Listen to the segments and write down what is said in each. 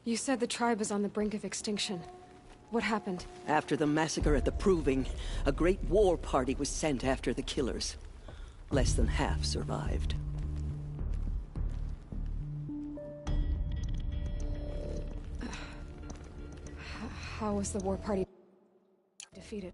You said the tribe is on the brink of extinction. What happened? After the massacre at the Proving, a great war party was sent after the killers. Less than half survived. How was the war party defeated?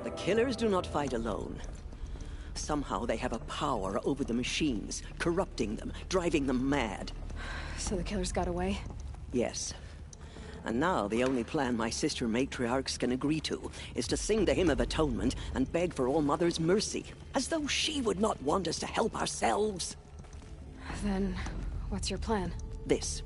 The killers do not fight alone. Somehow they have a power over the machines, corrupting them, driving them mad. So the killers got away? Yes. And now the only plan my sister matriarchs can agree to is to sing the Hymn of Atonement and beg for All Mother's mercy, as though she would not want us to help ourselves. Then, what's your plan? This.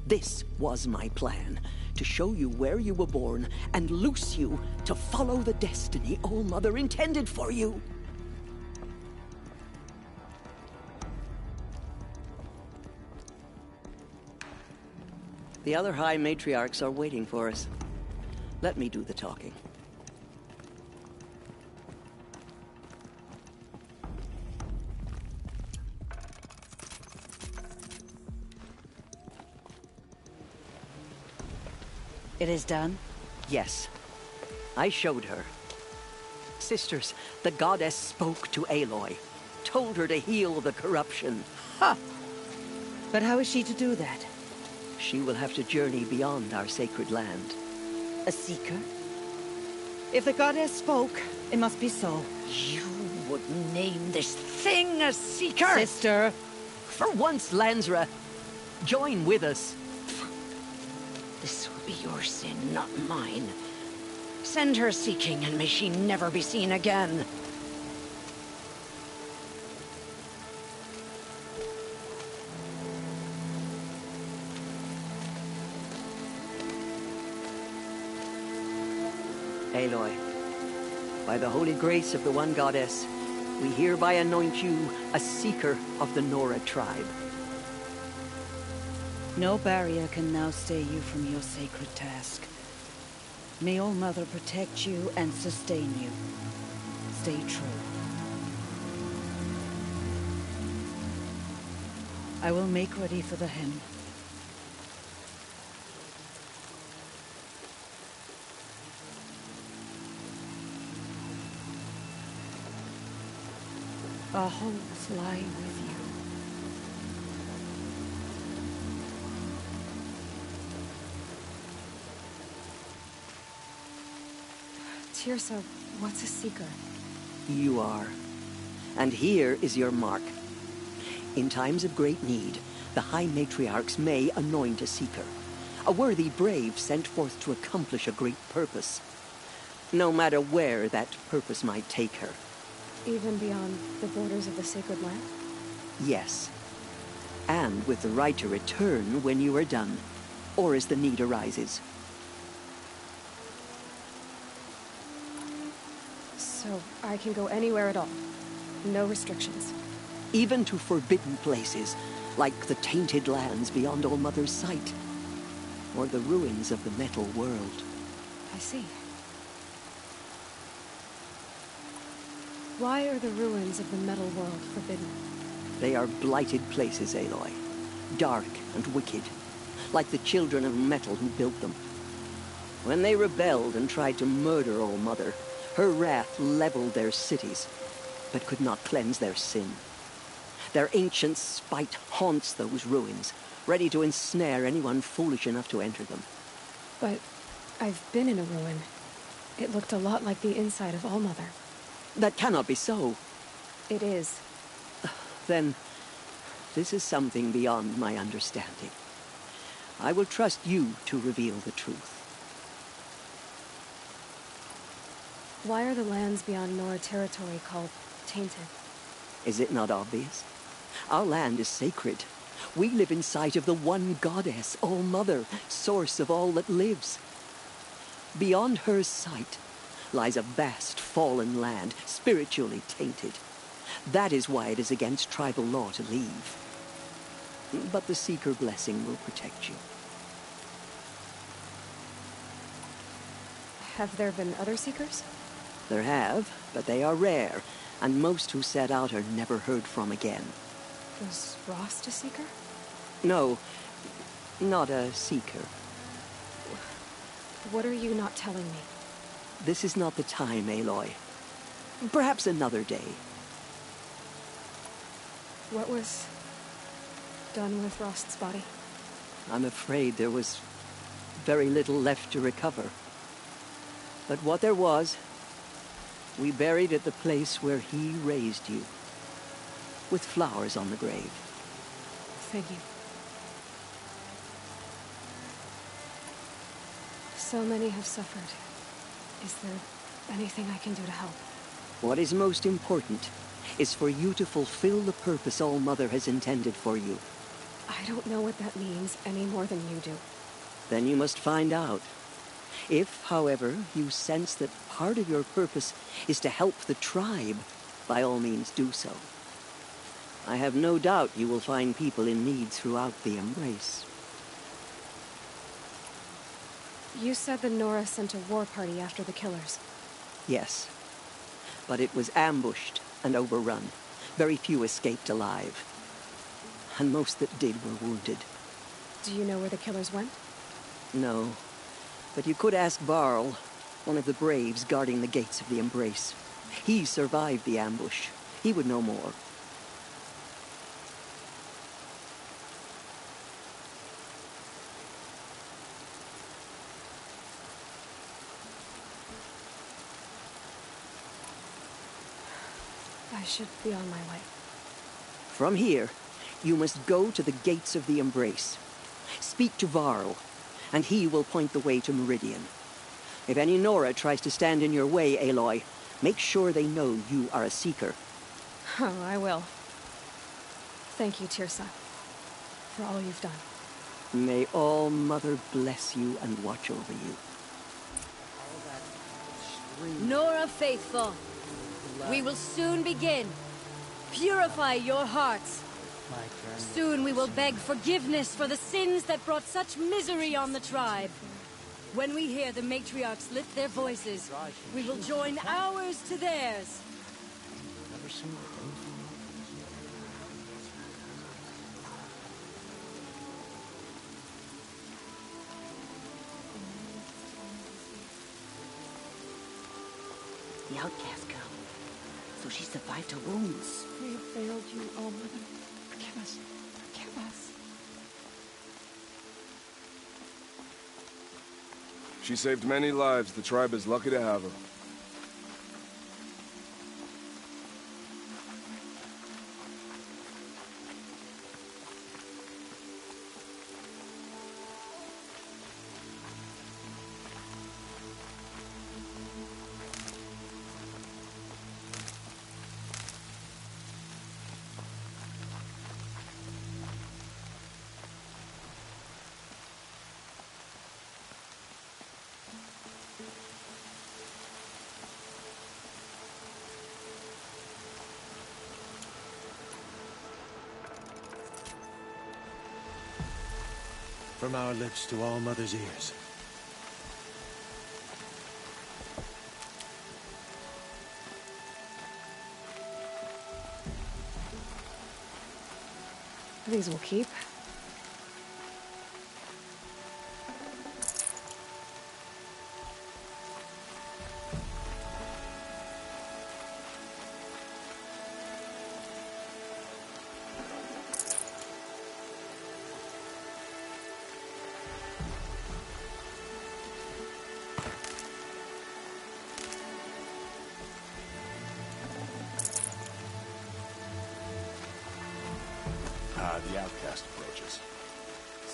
This was my plan. To show you where you were born and loose you to follow the destiny All Mother intended for you. The other High Matriarchs are waiting for us. Let me do the talking. It is done? Yes. I showed her. Sisters, the goddess spoke to Aloy, told her to heal the corruption. Ha! But how is she to do that? She will have to journey beyond our sacred land. A seeker? If the goddess spoke, it must be so. You would name this thing a seeker? Sister! For once, Lansra, join with us. This will be your sin, not mine. Send her seeking, and may she never be seen again. Aloy, by the holy grace of the One Goddess, we hereby anoint you a seeker of the Nora tribe. No barrier can now stay you from your sacred task. May All Mother protect you and sustain you. Stay true. I will make ready for the hymn. Our holes lie with you. Tirsa, what's a seeker? You are. And here is your mark. In times of great need, the High Matriarchs may anoint a seeker. A worthy brave sent forth to accomplish a great purpose. No matter where that purpose might take her. Even beyond the borders of the sacred land? Yes. And with the right to return when you are done, or as the need arises. So I can go anywhere at all? No restrictions? Even to forbidden places, like the tainted lands beyond All Mother's sight, or the ruins of the metal world. I see. Why are the ruins of the metal world forbidden? They are blighted places, Aloy. Dark and wicked, like the children of metal who built them. When they rebelled and tried to murder All Mother, her wrath leveled their cities, but could not cleanse their sin. Their ancient spite haunts those ruins, ready to ensnare anyone foolish enough to enter them. But I've been in a ruin. It looked a lot like the inside of Allmother. That cannot be so. It is. Then, this is something beyond my understanding. I will trust you to reveal the truth. Why are the lands beyond Nora territory called tainted? Is it not obvious? Our land is sacred. We live in sight of the one goddess, All-Mother, source of all that lives. Beyond her sight lies a vast fallen land, spiritually tainted. That is why it is against tribal law to leave. But the Seeker blessing will protect you. Have there been other Seekers? There have, but they are rare, and most who set out are never heard from again. Was Rost a Seeker? No, not a Seeker. What are you not telling me? This is not the time, Aloy. Perhaps another day. What was done with Rost's body? I'm afraid there was very little left to recover. But what there was, we buried at the place where he raised you, with flowers on the grave. Thank you. So many have suffered. Is there anything I can do to help? What is most important is for you to fulfill the purpose All-Mother has intended for you. I don't know what that means any more than you do. Then you must find out. If, however, you sense that part of your purpose is to help the tribe, by all means do so. I have no doubt you will find people in need throughout the Embrace. You said the Nora sent a war party after the killers. Yes. But it was ambushed and overrun. Very few escaped alive. And most that did were wounded. Do you know where the killers went? No. But you could ask Varl, one of the braves guarding the gates of the Embrace. He survived the ambush. He would know more. I should be on my way. From here, you must go to the gates of the Embrace. Speak to Varl, and he will point the way to Meridian. If any Nora tries to stand in your way, Aloy, make sure they know you are a Seeker. Oh, I will. Thank you, Tirsa, for all you've done. May All-Mother bless you and watch over you. Nora Faithful, we will soon begin. Purify your hearts. Soon we will beg forgiveness for the sins that brought such misery on the tribe. When we hear the matriarchs lift their voices, we will join ours to theirs. The outcast girl. So she survived her wounds. We have failed you, All-Mother. Forgive us. Forgive us. She saved many lives. The tribe is lucky to have her. From our lips to All-Mother's ears. These will keep.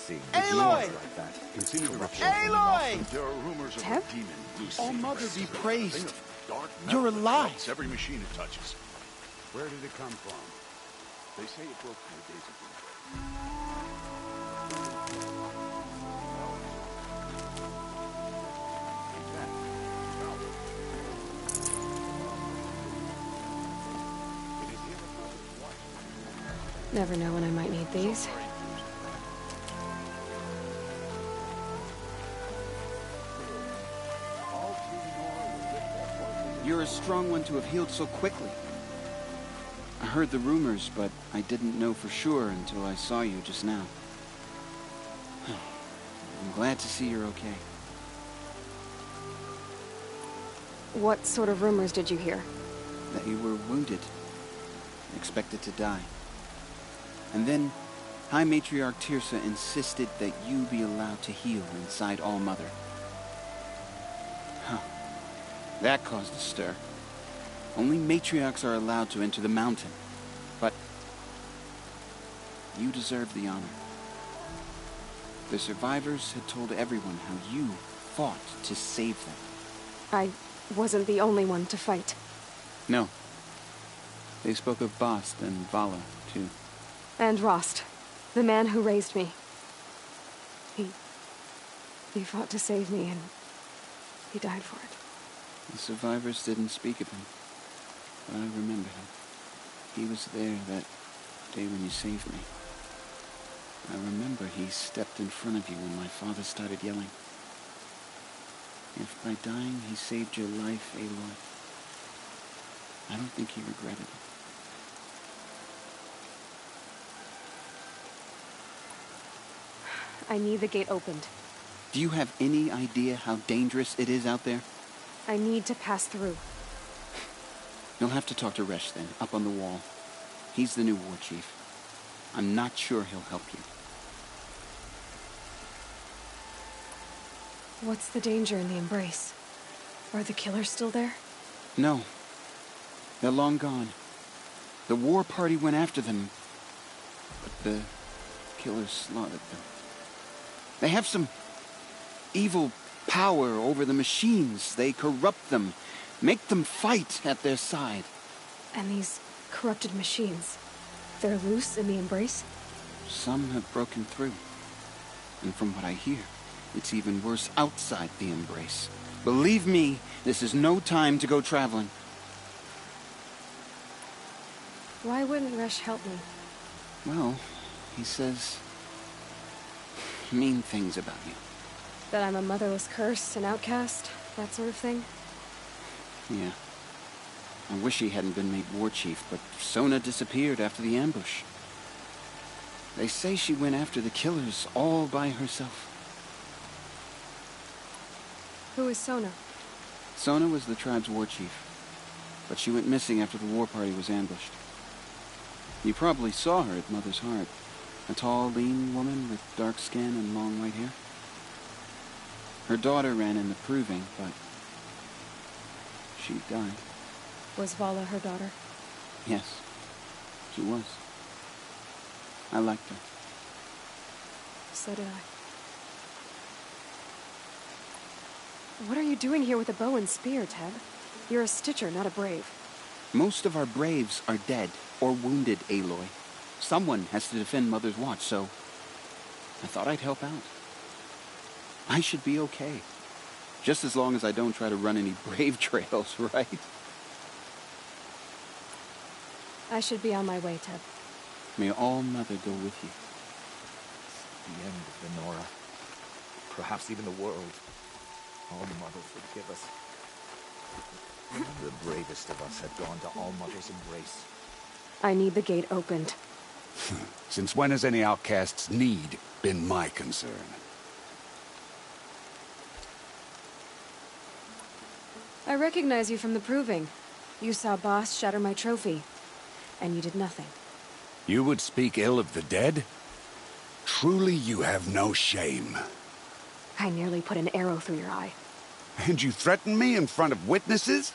see. Aloy! Like that. Continue to Aloy! There are rumors of Teb? a demon loose. All Mother be praised. Dark You're metal that alive. melts every machine it touches. Where did it come from? They say it broke 3 days ago. Never know when I might need these. You're a strong one to have healed so quickly. I heard the rumors, but I didn't know for sure until I saw you just now. I'm glad to see you're okay. What sort of rumors did you hear? That you were wounded. Expected to die. And then, High Matriarch Tirsa insisted that you be allowed to heal inside All Mother. Huh. That caused a stir. Only matriarchs are allowed to enter the mountain. But you deserve the honor. The survivors had told everyone how you fought to save them. I wasn't the only one to fight. No. They spoke of Bast and Vala, too. And Rost, the man who raised me. He fought to save me, and he died for it. The survivors didn't speak of him, but I remember him. He was there that day when you saved me. I remember he stepped in front of you when my father started yelling. If by dying he saved your life, Aloy, I don't think he regretted it. I need the gate opened. Do you have any idea how dangerous it is out there? I need to pass through. You'll have to talk to Resh then, up on the wall. He's the new war chief. I'm not sure he'll help you. What's the danger in the Embrace? Are the killers still there? No. They're long gone. The war party went after them, but the killers slaughtered them. They have some evil power over the machines. They corrupt them, make them fight at their side. And these corrupted machines, they're loose in the Embrace? Some have broken through. And from what I hear, it's even worse outside the Embrace. Believe me, this is no time to go traveling. Why wouldn't Resh help me? Well, he says mean things about you. That I'm a motherless curse, an outcast, that sort of thing? Yeah. I wish he hadn't been made war chief, but Sona disappeared after the ambush. They say she went after the killers all by herself. Who is Sona? Sona was the tribe's war chief, but she went missing after the war party was ambushed. You probably saw her at Mother's Heart. A tall, lean woman with dark skin and long white hair. Her daughter ran in the proving, but she died. Was Vala her daughter? Yes, she was. I liked her. So did I. What are you doing here with a bow and spear, Teb? You're a Stitcher, not a Brave. Most of our Braves are dead or wounded, Aloy. Someone has to defend Mother's Watch, so I thought I'd help out. I should be okay. Just as long as I don't try to run any Brave trails, right? I should be on my way, Teb. May All Mother go with you. The end of the Nora. Perhaps even the world. All Mother, forgive us. The bravest of us have gone to All Mother's embrace. I need the gate opened. Since when has any outcast's need been my concern? I recognize you from the proving. You saw Boss shatter my trophy, and you did nothing. You would speak ill of the dead? Truly you have no shame. I nearly put an arrow through your eye. And you threaten me in front of witnesses?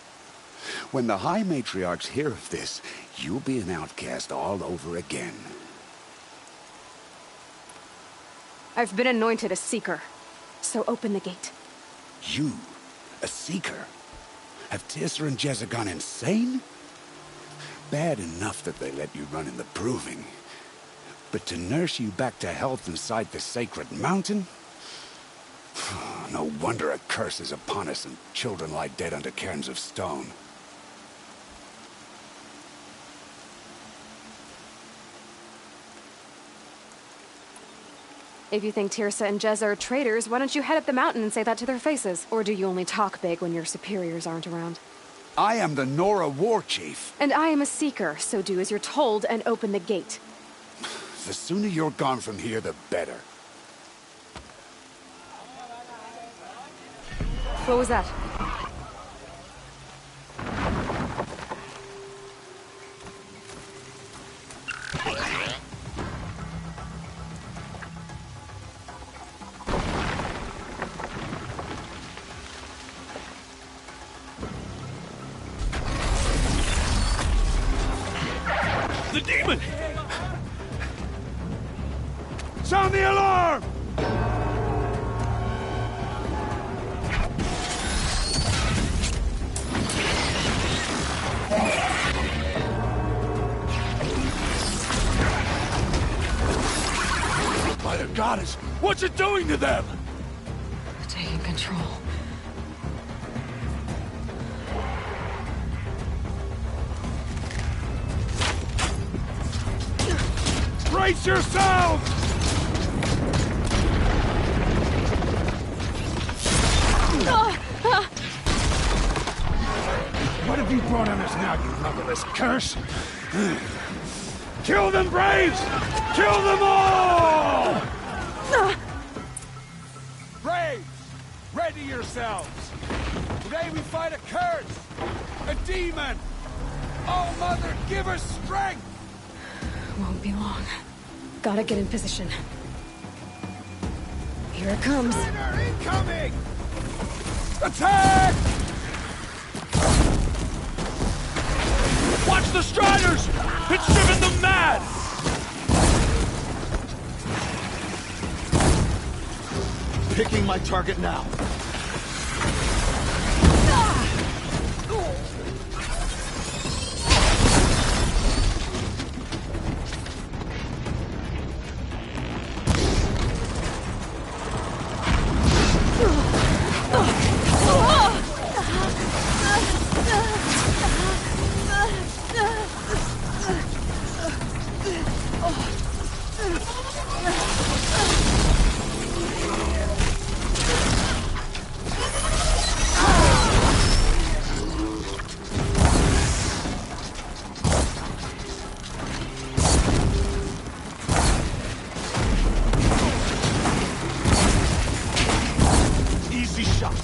When the High Matriarchs hear of this, you'll be an outcast all over again. I've been anointed a Seeker. So open the gate. You? A Seeker? Have Tissa and Jezza gone insane? Bad enough that they let you run in the Proving. But to nurse you back to health inside the sacred mountain? No wonder a curse is upon us and children lie dead under cairns of stone. If you think Tirsa and Jezza are traitors, why don't you head up the mountain and say that to their faces? Or do you only talk big when your superiors aren't around? I am the Nora War Chief. And I am a Seeker, so do as you're told and open the gate. The sooner you're gone from here, the better. What was that? The demon! Sound the alarm! By the goddess, what's it doing to them? Taking control. Brace yourselves! What have you brought on us now, you motherless curse? Kill them, Braves! Kill them all! Braves! Ready yourselves! Today we fight a curse! A demon! Oh, Mother, give us strength! Won't be long. Gotta get in position. Here it comes. Strider incoming! Attack! Watch the Striders! It's driven them mad! Picking my target now. Easy shot.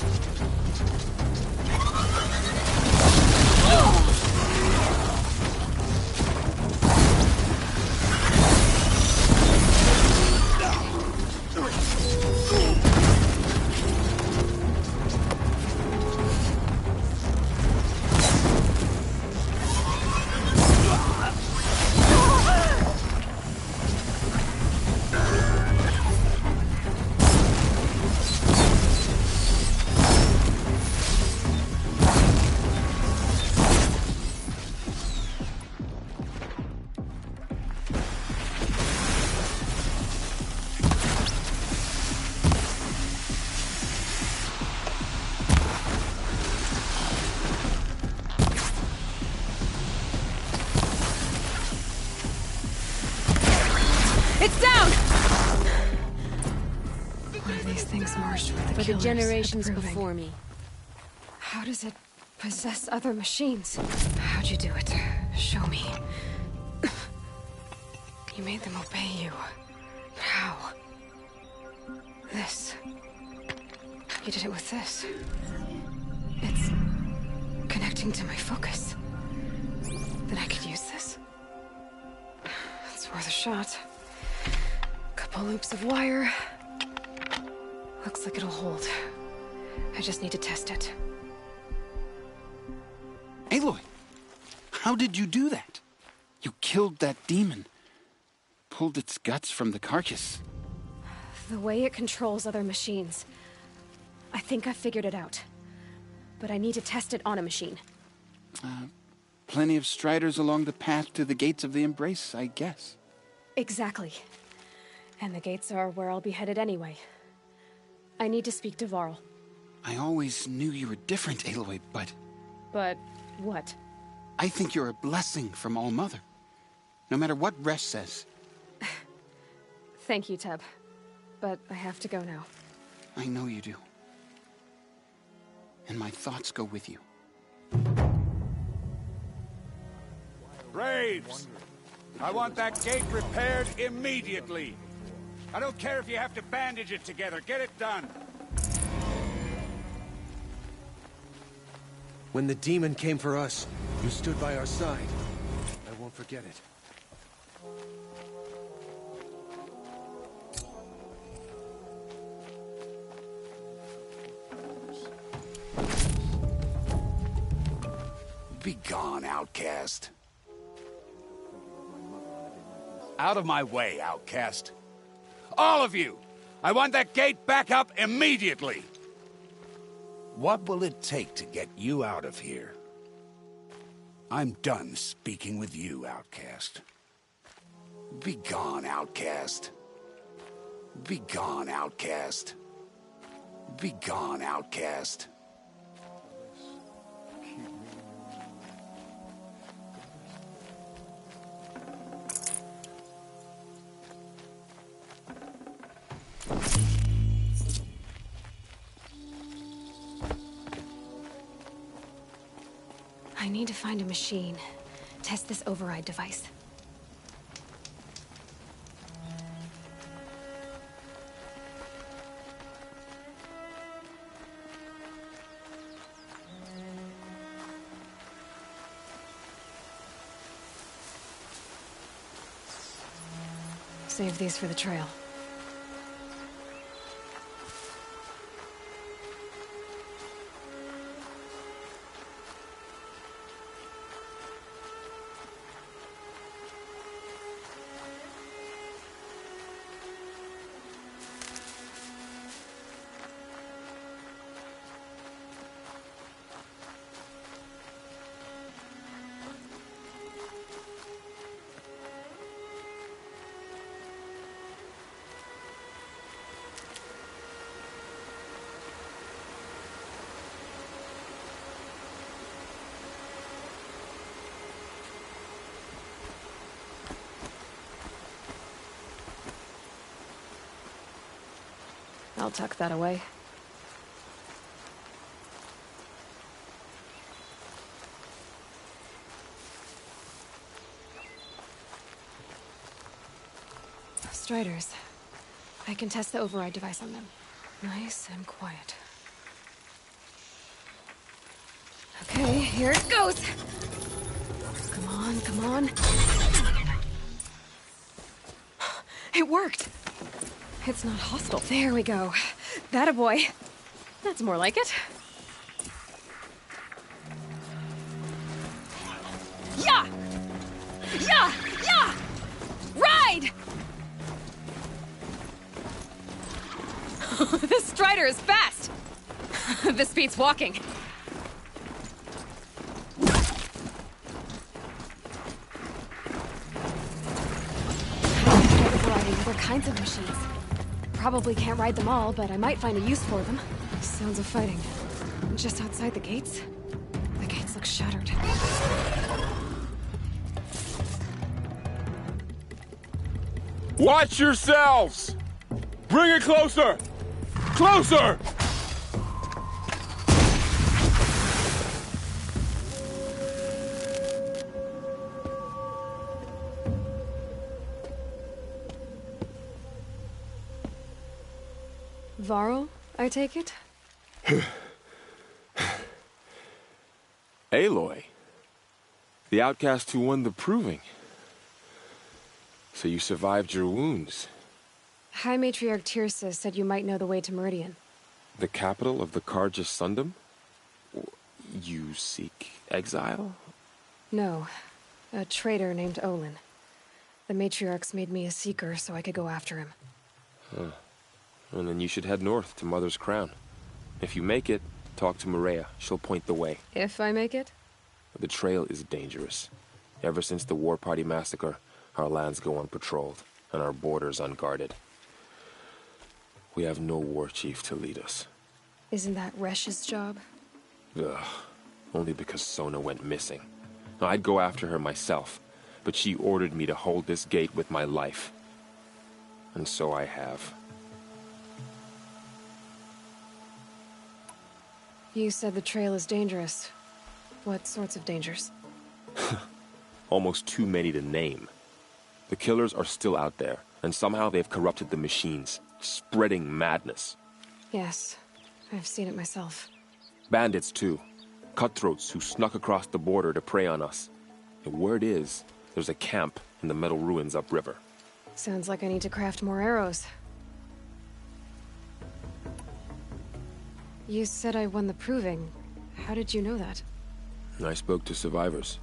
It's down! One of these things marched with the For the killers generations at the Proving. before me. How does it possess other machines? How'd you do it? Show me. You made them obey you. How? This. You did it with this. It's connecting to my focus. Then I could use this. It's worth a shot. Couple loops of wire. Looks like it'll hold. I just need to test it. Aloy, how did you do that? You killed that demon. Pulled its guts from the carcass. The way it controls other machines. I think I figured it out. But I need to test it on a machine. Plenty of striders along the path to the gates of the Embrace, I guess. Exactly. And the gates are where I'll be headed anyway. I need to speak to Varl. I always knew you were different, Aloy, but... But what? I think you're a blessing from All-Mother. No matter what Resh says. Thank you, Teb. But I have to go now. I know you do. And my thoughts go with you. Braves! I want that gate repaired immediately. I don't care if you have to bandage it together. Get it done. When the demon came for us, you stood by our side. I won't forget it. Be gone, outcast. Out of my way, outcast. All of you! I want that gate back up immediately! What will it take to get you out of here? I'm done speaking with you, outcast. Be gone, outcast. Be gone, outcast. Be gone, outcast. I need to find a machine. Test this override device. Save these for the trail. I'll tuck that away. Striders. I can test the override device on them. Nice and quiet. Okay, here it goes! Come on, come on. It worked! It's not hostile. There we go. That a boy. That's more like it. Yeah! Yeah! Yeah! Ride! This strider is fast! This beats walking. Other kinds of machines. Probably can't ride them all, but I might find a use for them. Sounds of fighting. Just outside the gates? The gates look shuttered. Watch yourselves! Bring it closer! Closer! Varl, I take it? Aloy. The outcast who won the proving. So you survived your wounds. High Matriarch Tirsa said you might know the way to Meridian. The capital of the Carja Sundom? You seek exile? No. A traitor named Olin. The Matriarchs made me a seeker so I could go after him. Huh. And then you should head north to Mother's Crown. If you make it, talk to Maria. She'll point the way. If I make it? The trail is dangerous. Ever since the War Party massacre, our lands go unpatrolled, and our borders unguarded. We have no war chief to lead us. Isn't that Resh's job? Ugh. Only because Sona went missing. Now, I'd go after her myself, but she ordered me to hold this gate with my life. And so I have. You said the trail is dangerous. What sorts of dangers? Almost too many to name. The killers are still out there, and somehow they've corrupted the machines, spreading madness. Yes, I've seen it myself. Bandits, too. Cutthroats who snuck across the border to prey on us. The word is, there's a camp in the metal ruins upriver. Sounds like I need to craft more arrows. You said I won the proving. How did you know that? I spoke to survivors.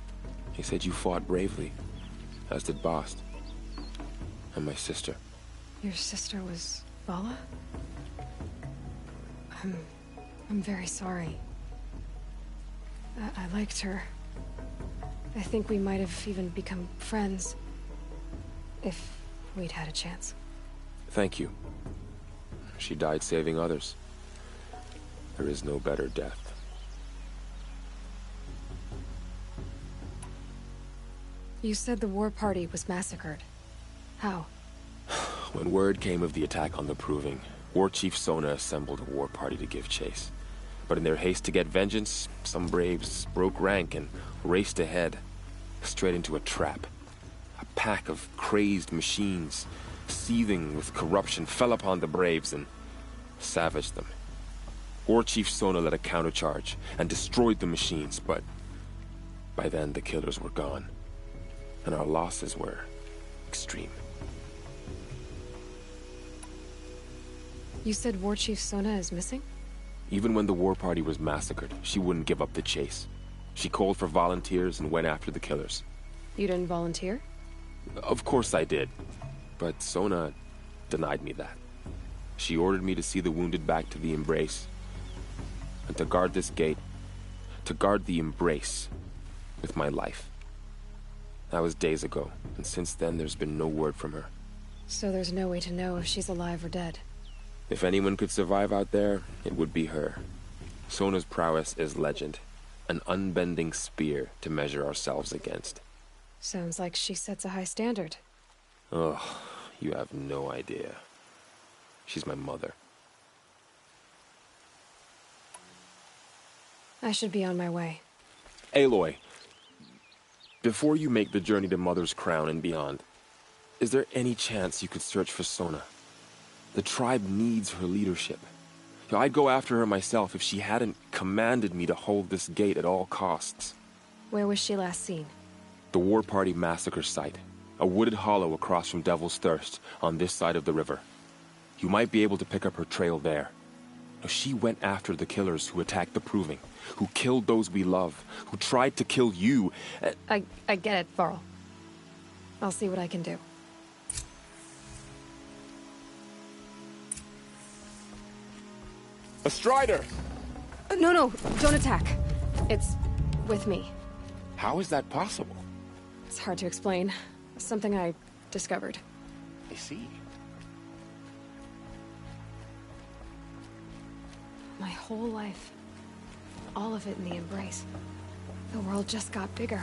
He said you fought bravely, as did Bast. And my sister. Your sister was Vala? I'm very sorry. I liked her. I think we might have even become friends. If we'd had a chance. Thank you. She died saving others. There is no better death. You said the war party was massacred. How? When word came of the attack on the Proving, War Chief Sona assembled a war party to give chase. But in their haste to get vengeance, some braves broke rank and raced ahead, straight into a trap. A pack of crazed machines, seething with corruption, fell upon the braves and savaged them. War Chief Sona led a countercharge and destroyed the machines, but by then the killers were gone, and our losses were extreme. You said War Chief Sona is missing? Even when the war party was massacred, she wouldn't give up the chase. She called for volunteers and went after the killers. You didn't volunteer? Of course I did, but Sona denied me that. She ordered me to see the wounded back to the Embrace, and to guard this gate, to guard the Embrace with my life. That was days ago, and since then there's been no word from her. So there's no way to know if she's alive or dead. If anyone could survive out there, it would be her. Sona's prowess is legend, an unbending spear to measure ourselves against. Sounds like she sets a high standard. Ugh, you have no idea. She's my mother. I should be on my way. Aloy, before you make the journey to Mother's Crown and beyond, is there any chance you could search for Sona? The tribe needs her leadership. I'd go after her myself if she hadn't commanded me to hold this gate at all costs. Where was she last seen? The War Party massacre site. A wooded hollow across from Devil's Thirst, on this side of the river. You might be able to pick up her trail there. Now, she went after the killers who attacked the Proving, who killed those we love, who tried to kill you. I get it, Varl. I'll see what I can do. A Strider! No, don't attack. It's with me. How is that possible? It's hard to explain. Something I discovered. I see. My whole life. All of it in the Embrace. The world just got bigger.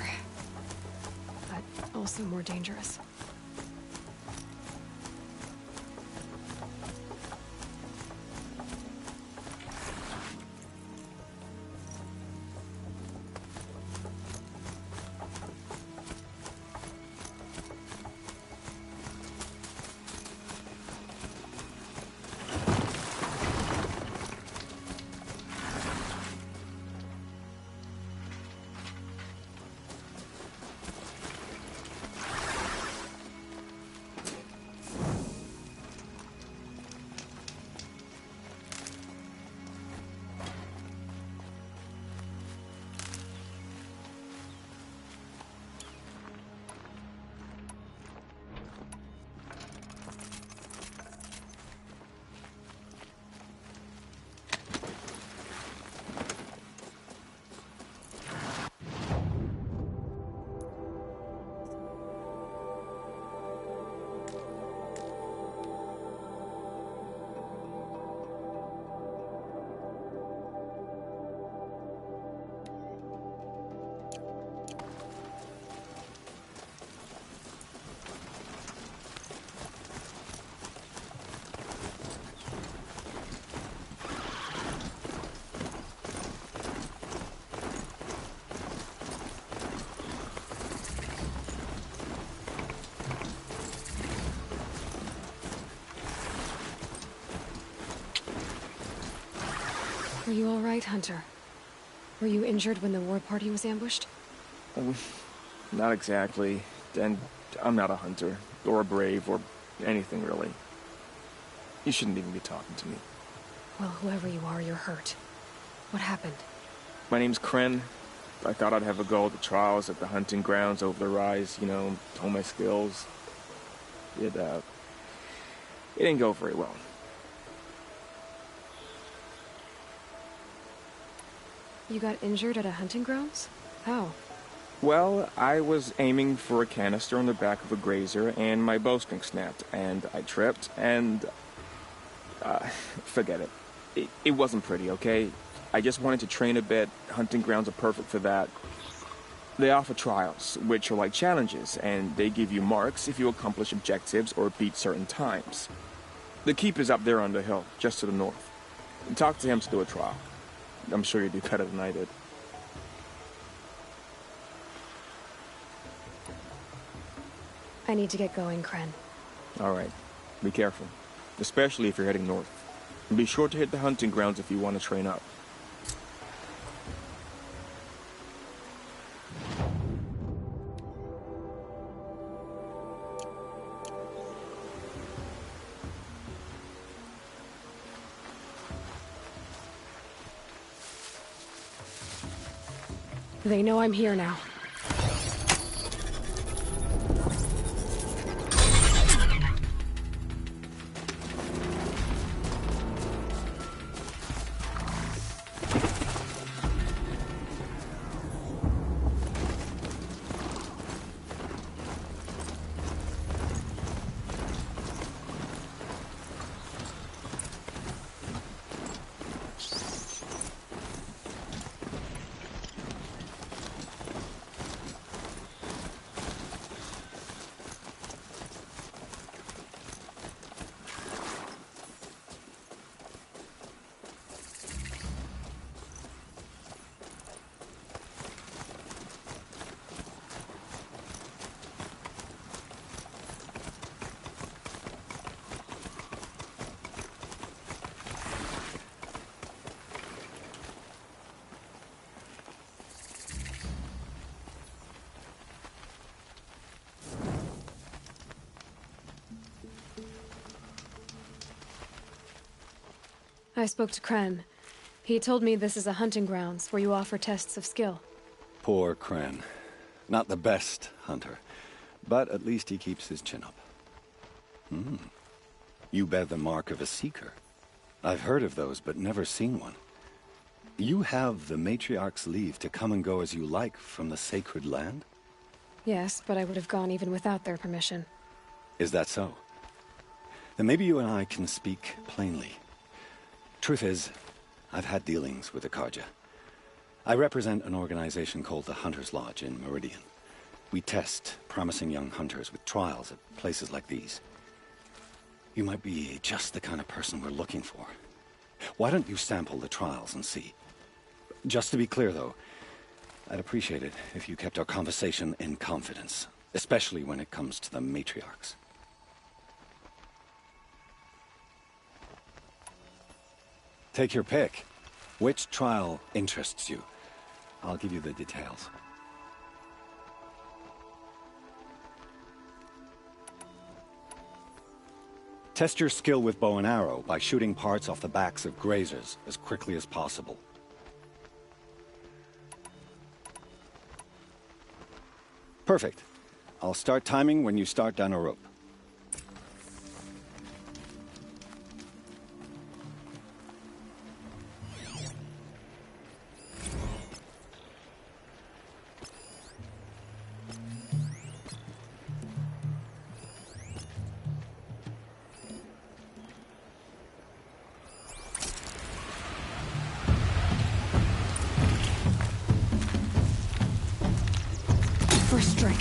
But also more dangerous. Are you all right, Hunter? Were you injured when the war party was ambushed? Not exactly. And I'm not a hunter, or a brave, or anything really. You shouldn't even be talking to me. Well, whoever you are, you're hurt. What happened? My name's Kren. I thought I'd have a go at the trials at the hunting grounds over the rise, you know, hone my skills. It didn't go very well. You got injured at a hunting grounds? How? Well, I was aiming for a canister on the back of a grazer, and my bowstring snapped, and I tripped, and... forget it. It wasn't pretty, okay? I just wanted to train a bit. Hunting grounds are perfect for that. They offer trials, which are like challenges, and they give you marks if you accomplish objectives or beat certain times. The keep is up there on the hill, just to the north. Talk to him to do a trial. I'm sure you'd do better than I did. I need to get going, Kren. All right. Be careful. Especially if you're heading north. And be sure to hit the hunting grounds if you want to train up. They know I'm here now. I spoke to Kren. He told me this is a hunting grounds where you offer tests of skill. Poor Kren. Not the best hunter, but at least he keeps his chin up. You bear the mark of a seeker. I've heard of those, but never seen one. You have the Matriarch's leave to come and go as you like from the sacred land? Yes, but I would have gone even without their permission. Is that so? Then maybe you and I can speak plainly. Truth is, I've had dealings with the Karja. I represent an organization called the Hunter's Lodge in Meridian. We test promising young hunters with trials at places like these. You might be just the kind of person we're looking for. Why don't you sample the trials and see? Just to be clear, though, I'd appreciate it if you kept our conversation in confidence, especially when it comes to the matriarchs. Take your pick. Which trial interests you? I'll give you the details. Test your skill with bow and arrow by shooting parts off the backs of grazers as quickly as possible. Perfect. I'll start timing when you start down a rope. First strike.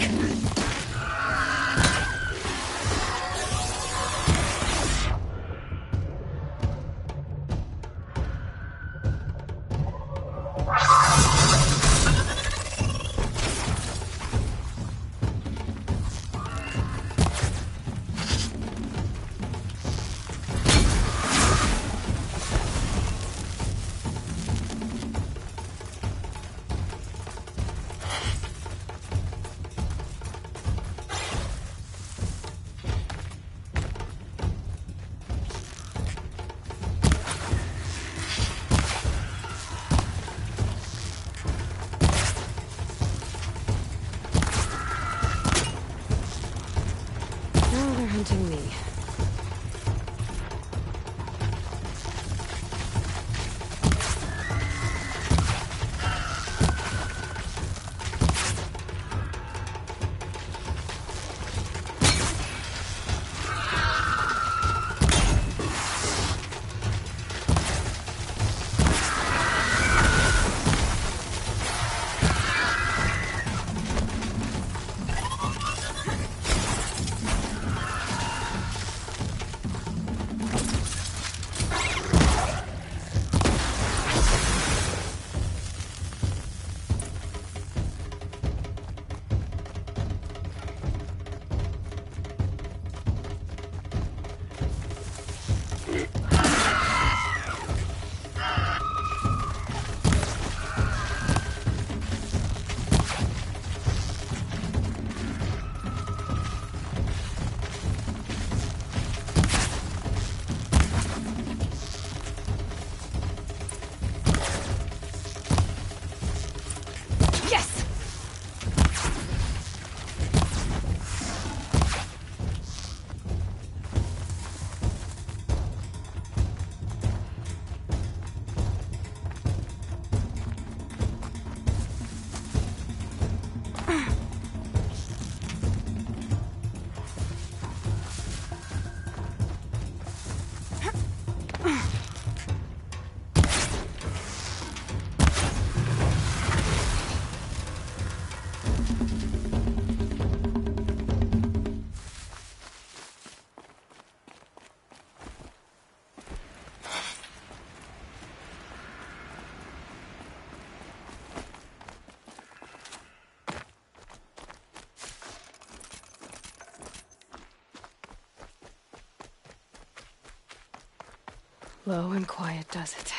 Slow and quiet does it.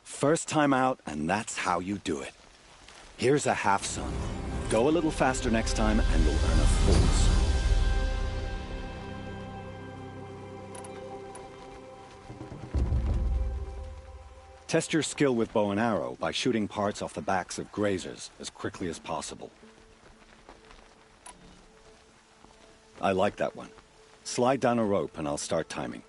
First time out, and that's how you do it. Here's a half-sun. Go a little faster next time, and you'll earn a full sun. Test your skill with bow and arrow by shooting parts off the backs of grazers as quickly as possible. I like that one. Slide down a rope, and I'll start timing.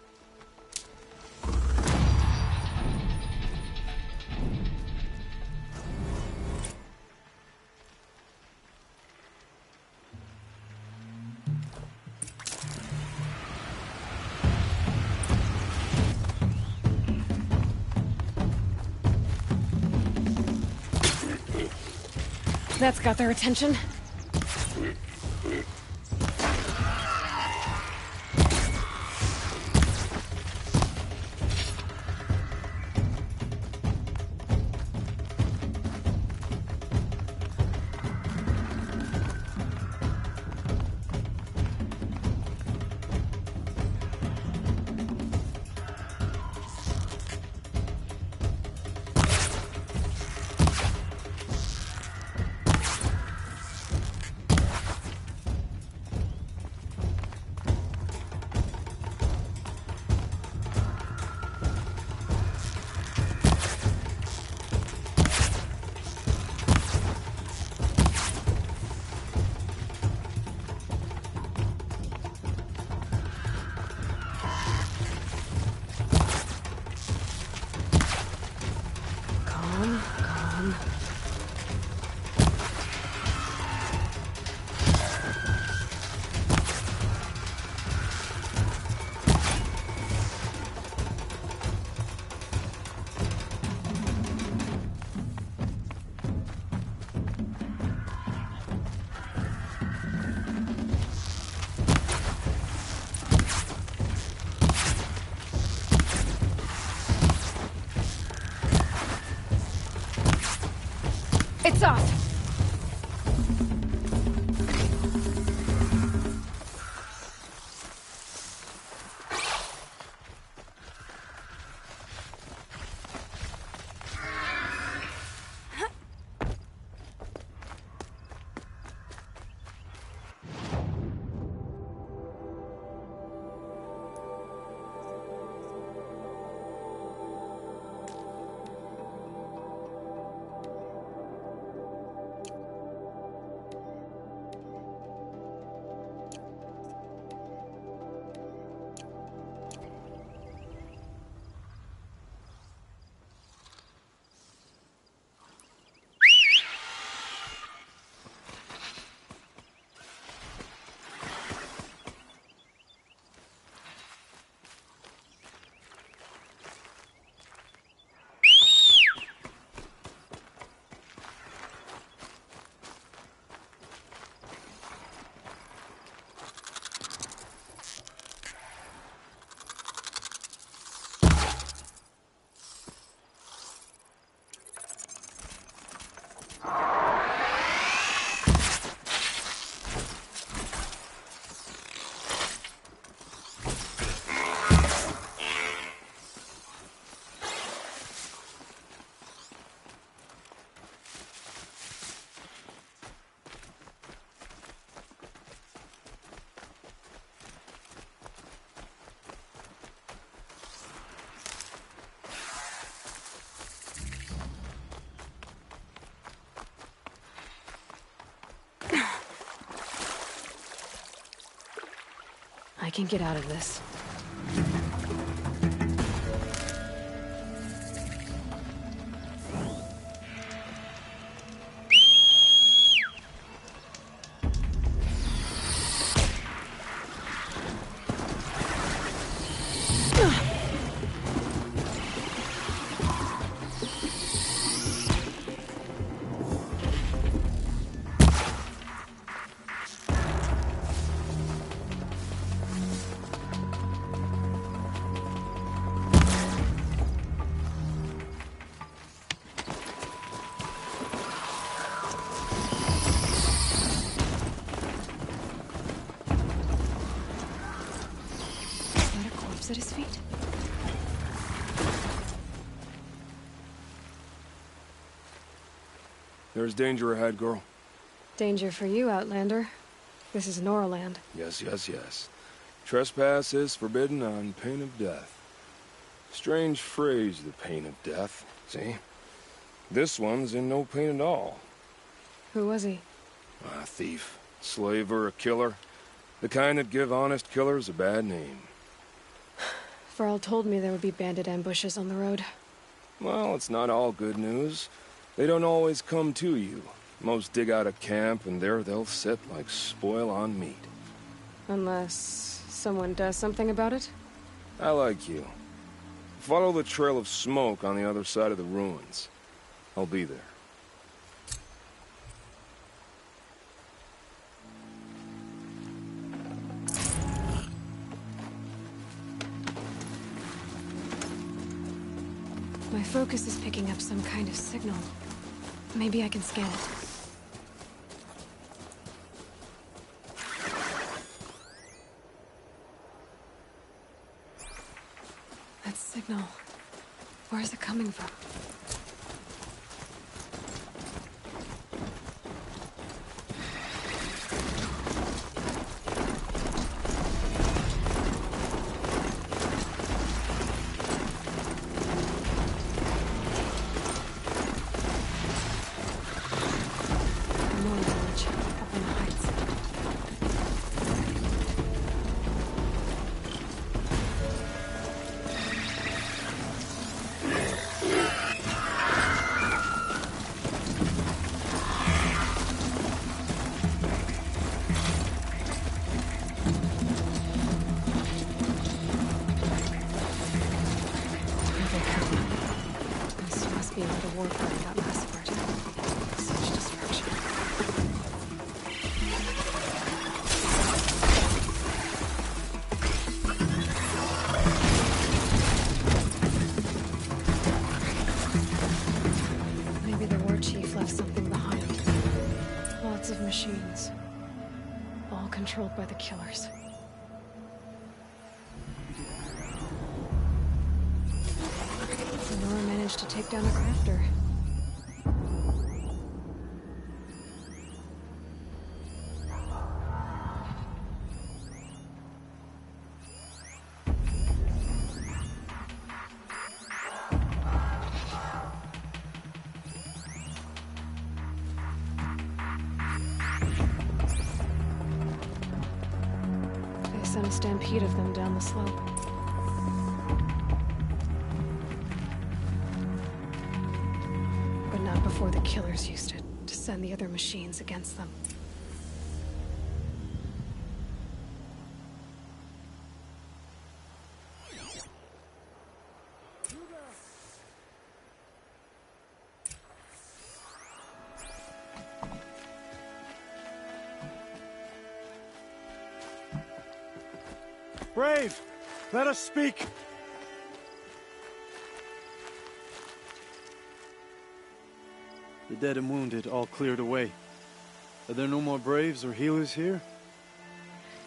That's got their attention. Calm. It's off! I can get out of this. corpse at his feet? There's danger ahead, girl. Danger for you, Outlander. This is Norland. Yes, yes, yes. Trespass is forbidden on pain of death. Strange phrase, the pain of death. See? This one's in no pain at all. Who was he? A thief, slaver, a killer. The kind that give honest killers a bad name. Varl told me there would be bandit ambushes on the road. Well, it's not all good news. They don't always come to you. Most dig out a camp, and there they'll sit like spoil on meat. Unless someone does something about it? I like you. Follow the trail of smoke on the other side of the ruins. I'll be there. My focus is picking up some kind of signal. Maybe I can scan it. That signal. Where is it coming from? Machines. All controlled by the killers. Nora managed to take down a crafter. A stampede of them down the slope. But not before the killers used it to send the other machines against them. Brave! Let us speak! The dead and wounded all cleared away. Are there no more braves or healers here?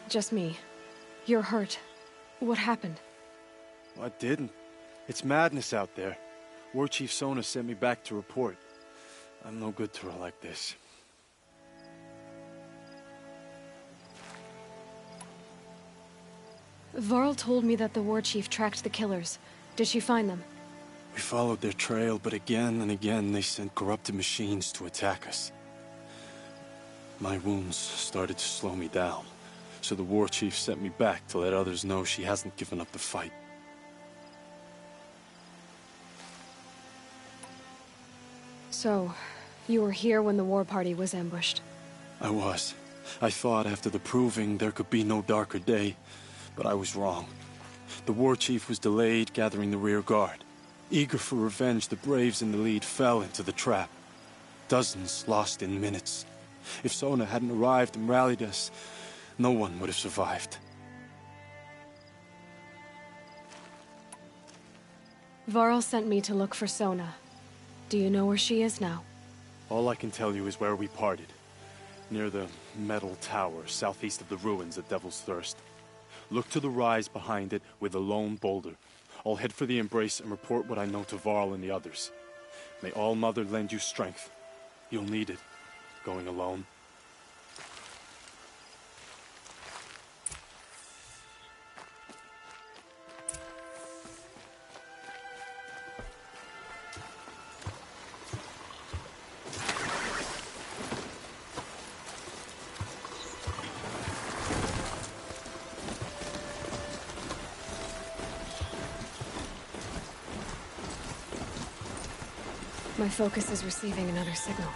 Just me. You're hurt. What happened? Well, I didn't. It's madness out there. War Chief Sona sent me back to report. I'm no good to her like this. Varl told me that the war chief tracked the killers. Did she find them? We followed their trail, but again and again they sent corrupted machines to attack us. My wounds started to slow me down, so the war chief sent me back to let others know she hasn't given up the fight. So, you were here when the war party was ambushed? I was. I thought after the proving there could be no darker day. But I was wrong. The war chief was delayed gathering the rear guard. Eager for revenge, the braves in the lead fell into the trap. Dozens lost in minutes. If Sona hadn't arrived and rallied us, no one would have survived. Varl sent me to look for Sona. Do you know where she is now? All I can tell you is where we parted. Near the metal tower, southeast of the ruins at Devil's Thirst. Look to the rise behind it with a lone boulder. I'll head for the embrace and report what I know to Varl and the others. May All Mother lend you strength. You'll need it, going alone. My focus is receiving another signal.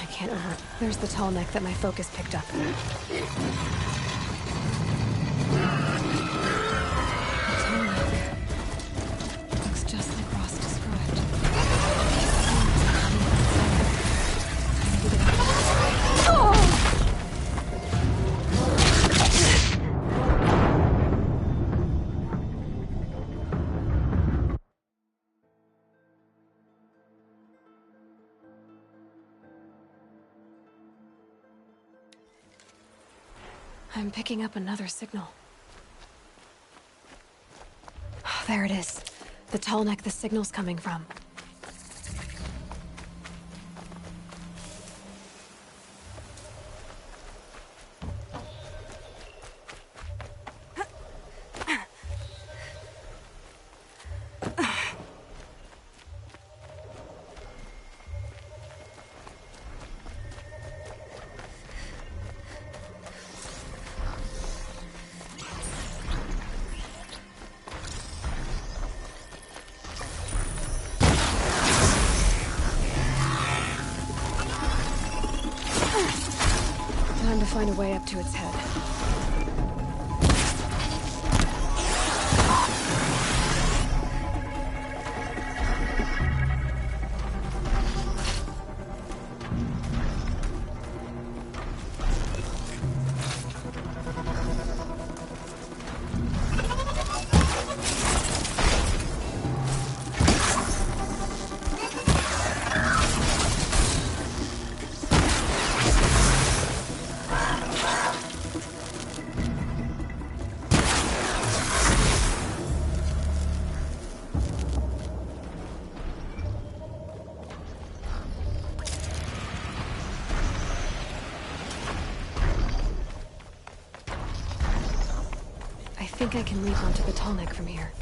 I can't remember. There's the tall neck that my focus picked up. The tall neck. Looks just like Ross described. I'm picking up another signal. Oh, there it is. The tall neck the signal's coming from. Time to find a way up to its head. I think I can leap onto the tall neck from here.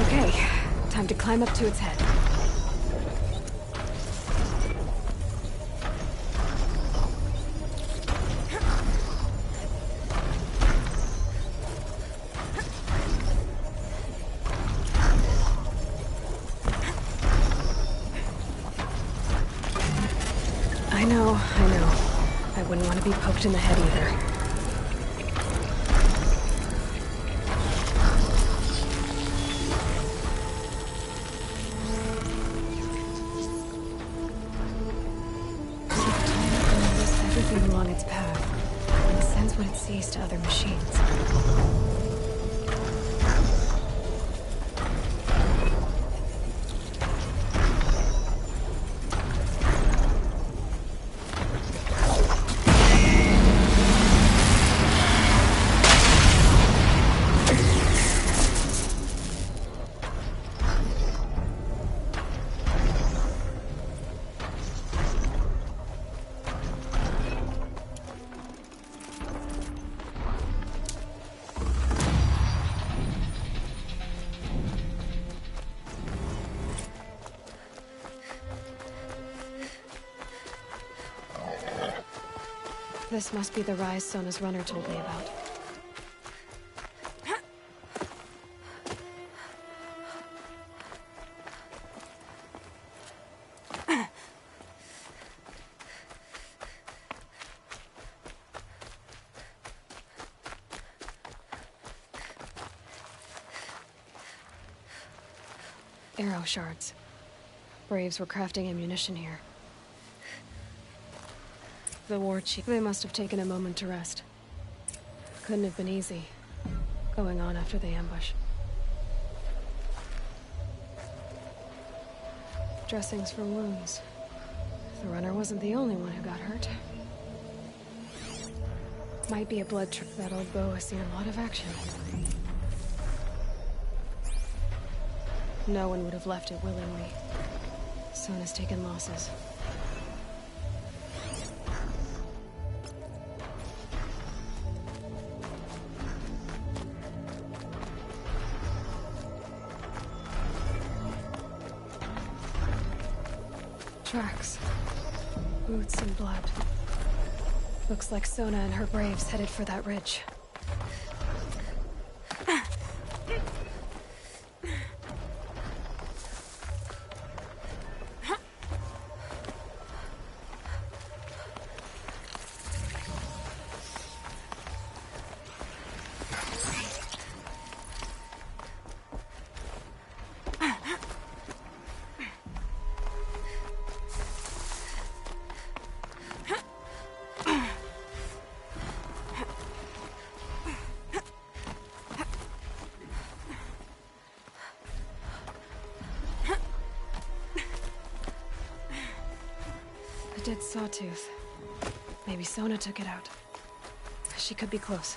Okay, time to climb up to its head. I know. I wouldn't want to be poked in the head either. Everything along its path, and sends what it sees to other machines. This must be the rise Sona's runner told me about. Arrow shards. Braves were crafting ammunition here. The war chief. They must have taken a moment to rest. Couldn't have been easy, going on after the ambush. Dressings for wounds. The runner wasn't the only one who got hurt. Might be a blood trip. That old bow has seen a lot of action. No one would have left it willingly. Sona's taken losses. Tracks. Boots and blood. Looks like Sona and her braves headed for that ridge. Dead sawtooth. Maybe Sona took it out. She could be close.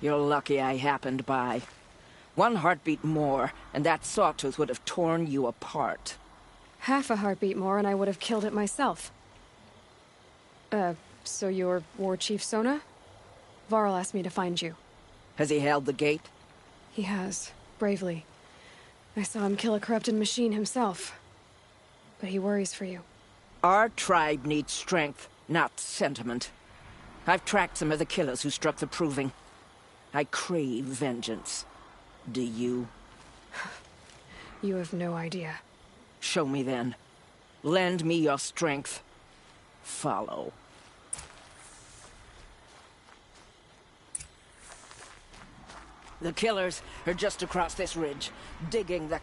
You're lucky I happened by. One heartbeat more, and that sawtooth would have torn you apart. Half a heartbeat more and I would have killed it myself. So you're War Chief Sona? Varl asked me to find you. Has he held the gate? He has. Bravely. I saw him kill a corrupted machine himself. But he worries for you. Our tribe needs strength, not sentiment. I've tracked some of the killers who struck the Proving. I crave vengeance. Do you? You have no idea. Show me then. Lend me your strength. Follow. The killers are just across this ridge, digging the